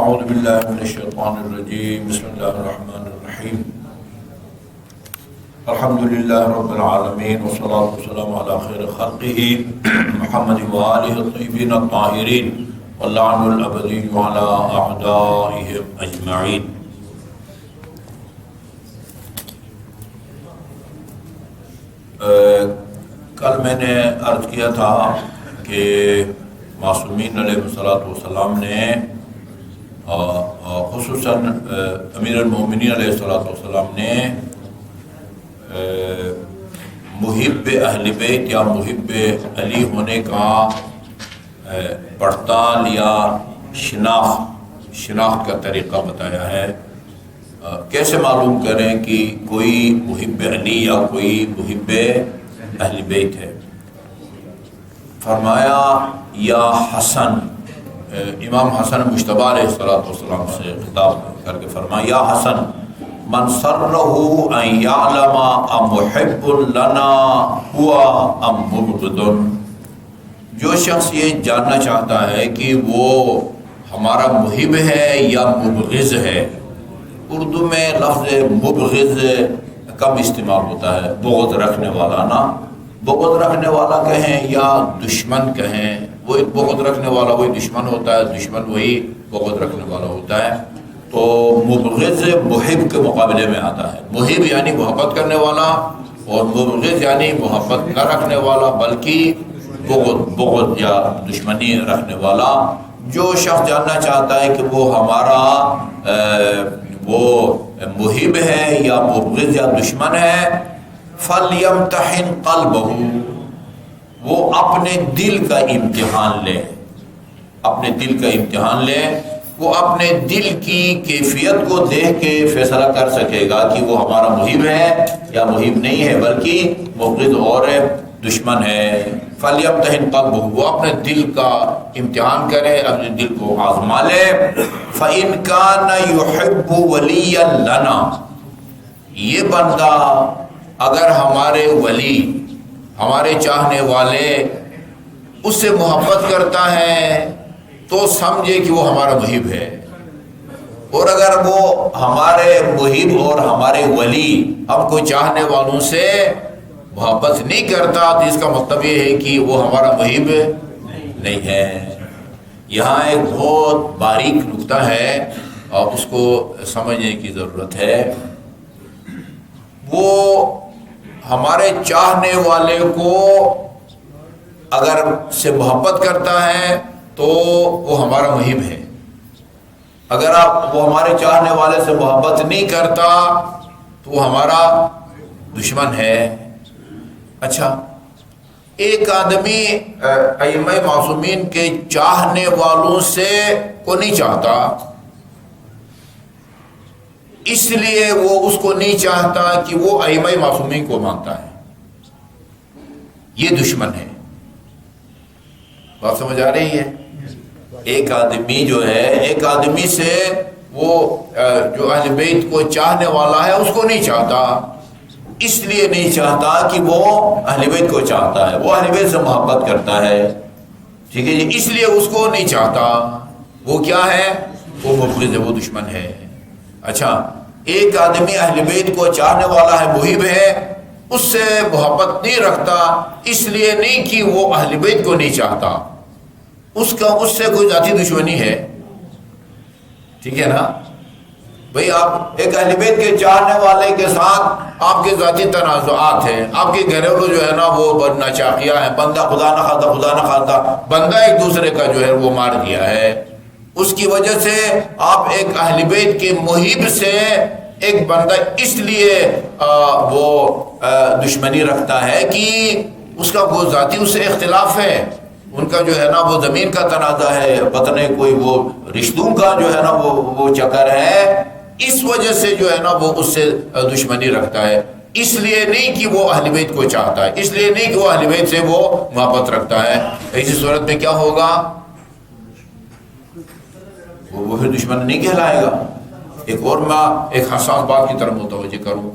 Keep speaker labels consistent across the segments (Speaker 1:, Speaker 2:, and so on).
Speaker 1: اعوذ باللہ من الشیطان الرجیم بسم اللہ الرحمن الرحیم الحمدللہ رب العالمین والصلاة والسلام علی خیر خلقہ محمد وآلہ الطیبین الطاہرین واللعن الابدی علی اعدائہم اجمعین۔ کل میں نے عرض کیا تھا کہ معصومین علیہ السلام نے خصوصاً امیر المومنین علیہ السلام نے محب اہل بیت یا محب علی ہونے کا پڑتال یا شناخت کا طریقہ بتایا ہے۔ کیسے معلوم کریں کہ کوئی محب علی یا کوئی محب اہل بیت ہے؟ فرمایا یا حسن، امام حسن مجتبی علیہ السلام سے خطاب کر کے فرمایا یا حسن من سرہ ان یعلم امحب لنا ہوا ام مبغض، جو شخص یہ جاننا چاہتا ہے کہ وہ ہمارا محب ہے یا مبغض ہے۔ اردو میں لفظ مبغض کم استعمال ہوتا ہے، بغض رکھنے والا نا، بغض رکھنے والا کہیں یا دشمن کہیں، وہ بغض رکھنے والا وہی دشمن ہوتا ہے، دشمن وہی بغض رکھنے والا ہوتا ہے۔ تو مبغض محب کے مقابلے میں آتا ہے۔ محب یعنی محبت کرنے والا، اور مبغض یعنی محبت نہ رکھنے والا بلکہ بغض یا دشمنی رکھنے والا۔ جو شخص جاننا چاہتا ہے کہ وہ ہمارا وہ محب ہے یا مبغض یا دشمن ہے، فَلْيَمْتَحِنْ قَلْبَهُ، وہ اپنے دل کا امتحان لے، اپنے دل کا امتحان لے۔ وہ اپنے دل کی کیفیت کو دیکھ کے فیصلہ کر سکے گا کہ وہ ہمارا محب ہے یا محب نہیں ہے، بلکہ مبغض اور دشمن ہے۔ فَلْيَمْتَحِنْ قَلْبَهُ، وہ اپنے دل کا امتحان کرے، اپنے دل کو آزما لے۔ فَإِنْ كَانَ يُحِبُّ وَلِيًّا لَنَا، یہ بندہ اگر ہمارے ولی، ہمارے چاہنے والے اس سے محبت کرتا ہے تو سمجھے کہ وہ ہمارا محب ہے، اور اگر وہ ہمارے محب اور ہمارے ولی ہم کو چاہنے والوں سے محبت نہیں کرتا تو اس کا مطلب یہ ہے کہ وہ ہمارا محب نہیں ہے۔ یہاں ایک بہت باریک نکتہ ہے اور اس کو سمجھنے کی ضرورت ہے۔ وہ ہمارے چاہنے والے کو اگر سے محبت کرتا ہے تو وہ ہمارا محب ہے، اگر وہ ہمارے چاہنے والے سے محبت نہیں کرتا تو وہ ہمارا دشمن ہے۔ اچھا، ایک آدمی ائمہ معصومین کے چاہنے والوں سے کو نہیں چاہتا، اس لیے وہ اس کو نہیں چاہتا کہ وہ ائمہ معصومین کو مانتا ہے، یہ دشمن ہے۔ بات سمجھ آ رہی ہے؟ ایک آدمی جو ہے، ایک آدمی سے وہ جو اہل بیت کو چاہنے والا ہے اس کو نہیں چاہتا، اس لیے نہیں چاہتا کہ وہ اہل بیت کو چاہتا ہے، وہ اہل بیت سے محبت کرتا ہے، ٹھیک ہے جی، اس لیے اس کو نہیں چاہتا۔ وہ کیا ہے؟ وہ مبغض ہے، وہ دشمن ہے۔ اچھا، ایک آدمی اہل بیت کو چاہنے والا ہے، محب ہے، اس سے محبت نہیں رکھتا، اس لیے نہیں کہ وہ اہل بیت کو نہیں چاہتا، اس سے کوئی ذاتی دشمنی ہے، ٹھیک ہے نا بھئی؟ آپ ایک اہل بیت کے چاہنے والے کے ساتھ آپ کے ذاتی تنازعات ہیں، آپ کے گھریلو جو ہے نا وہ ناچاقیہ ہیں، بندہ خدا نہ خواستہ بندہ ایک دوسرے کا جو ہے وہ مار دیا ہے، اس کی وجہ سے آپ ایک اہل بیت کے محب سے ایک بندہ اس لیے وہ دشمنی رکھتا ہے کہ اس کا وہ ذاتی اس سے اختلاف ہے، ان کا جو ہے نا وہ زمین کا تنازع ہے، پتہ نہیں کوئی وہ رشتوں کا جو ہے نا وہ چکر ہے، اس وجہ سے جو ہے نا وہ اس سے دشمنی رکھتا ہے، اس لیے نہیں کہ وہ اہل بیت کو چاہتا ہے، اس لیے نہیں کہ وہ اہل بیت سے وہ محبت رکھتا ہے۔ ایسی صورت میں کیا ہوگا؟ وہ پھر دشمن نہیں کہلائے گا۔ ایک اور میں ایک حساس بات کی طرف متوجہ کروں،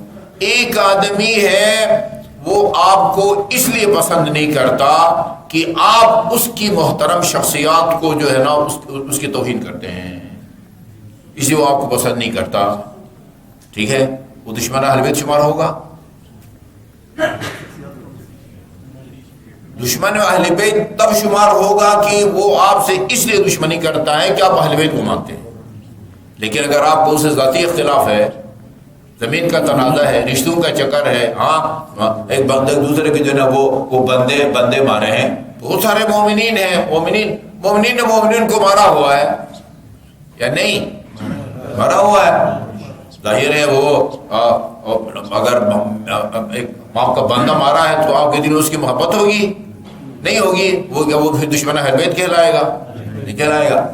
Speaker 1: ایک آدمی ہے وہ آپ کو اس لیے پسند نہیں کرتا کہ آپ اس کی محترم شخصیات کو جو ہے نا اس کی توہین کرتے ہیں، اس لیے وہ آپ کو پسند نہیں کرتا، ٹھیک ہے، وہ دشمن اہل بیت شمار ہوگا؟ دشمن اہل بیت تب شمار ہوگا کہ وہ آپ سے اس لیے دشمنی کرتا ہے کہ آپ اہل بیت کو مانتے ہیں. لیکن اگر آپ کو اسے ذاتی اختلاف ہے، زمین کا تنازع ہے، رشتوں کا چکر ہے، ہاں ایک بندے دوسرے کے جو ہے نا وہ بندے مارے ہیں، بہت سارے مومنین ہیں، مومنین نے مومنین کو مارا ہوا ہے یا نہیں؟ مارا ہوا ہے. ظاہر ہے وہ اگر ایک آپ کا بندہ مارا ہے تو آپ کے دل میں اس کی محبت ہوگی؟ نہیں ہوگی. وہ پھر دشمن اہل بیت کہلائے گا؟ نہیں کہلائے گا.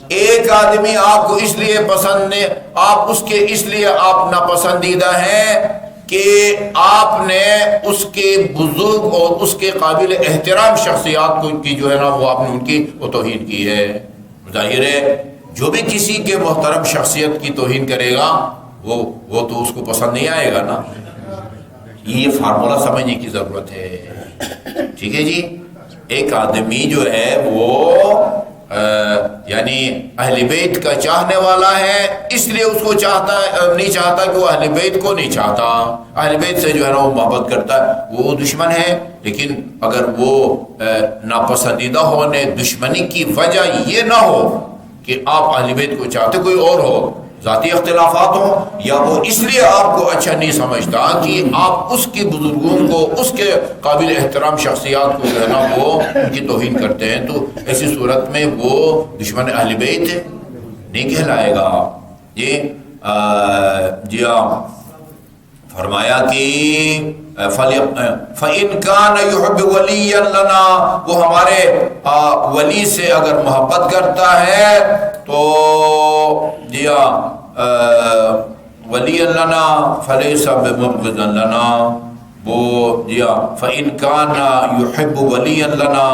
Speaker 1: ایک آدمی آپ کو اس لیے پسند ہے، آپ اس کے اس لیے آپ ناپسندیدہ ہیں کہ آپ نے اس کے بزرگ اور اس کے قابل احترام شخصیات کو کی جو ہے نا وہ آپ نے ان کی وہ توہین کی ہے. ظاہر ہے جو بھی کسی کے محترم شخصیت کی توہین کرے گا وہ تو اس کو پسند نہیں آئے گا نا. یہ فارمولہ سمجھنے کی ضرورت ہے، ٹھیک ہے جی. ایک آدمی جو ہے وہ یعنی اہل بیت کا چاہنے والا ہے، اس لیے اس کو نہیں چاہتا کہ وہ اہل بیت کو نہیں چاہتا، اہل بیت سے جو ہے نا وہ محبت کرتا ہے، وہ دشمن ہے. لیکن اگر وہ ناپسندیدہ ہونے دشمنی کی وجہ یہ نہ ہو کہ آپ اہل بیت کو چاہتے، کوئی اور ہو، ذاتی اختلافات ہوں، یا وہ اس لیے آپ کو اچھا نہیں سمجھتا کہ آپ اس کے بزرگوں کو، اس کے قابل احترام شخصیات کو جو ہے نا وہ ان کی توہین کرتے ہیں، تو ایسی صورت میں وہ دشمن اہل بیت نہیں کہلائے گا. یہ جی فرمایا کہ فَإِنْ كَانَ يُحِبُّ وَلِيًّا لَنَا، وہ ہمارے ولی سے اگر محبت کرتا ہے تو جی وَلِيًّا لَنَا فَلَيْسَ بِمُبْغِضٍ لَنَا، وہ جی فَإِنْ كَانَ يُحِبُّ وَلِيًّا لَنَا،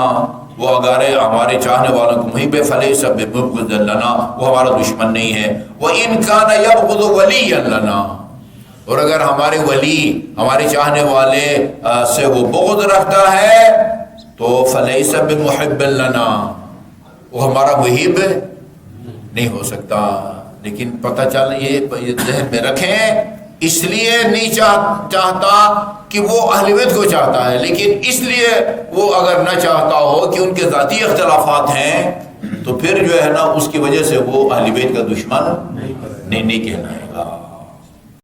Speaker 1: وہ اگر ہمارے چاہنے والوں کو محب ہے، فَلَيْسَ بِمُبْغِضٍ لَنَا، وہ ہمارا دشمن نہیں ہے. وَإِنْ كَانَ يَبْغِضُ وَلِيًّا لَنَا، اور اگر ہمارے ولی ہمارے چاہنے والے سے وہ بغض رکھتا ہے تو فلیس بمحب لنا، وہ ہمارا محب نہیں ہو سکتا. لیکن پتہ چل یہ ذہن میں رکھیں، اس لیے نہیں چاہتا کہ وہ اہل بیت کو چاہتا ہے، لیکن اس لیے وہ اگر نہ چاہتا ہو کہ ان کے ذاتی اختلافات ہیں تو پھر جو ہے نا اس کی وجہ سے وہ اہل بیت کا دشمن نہیں کہلائے گا.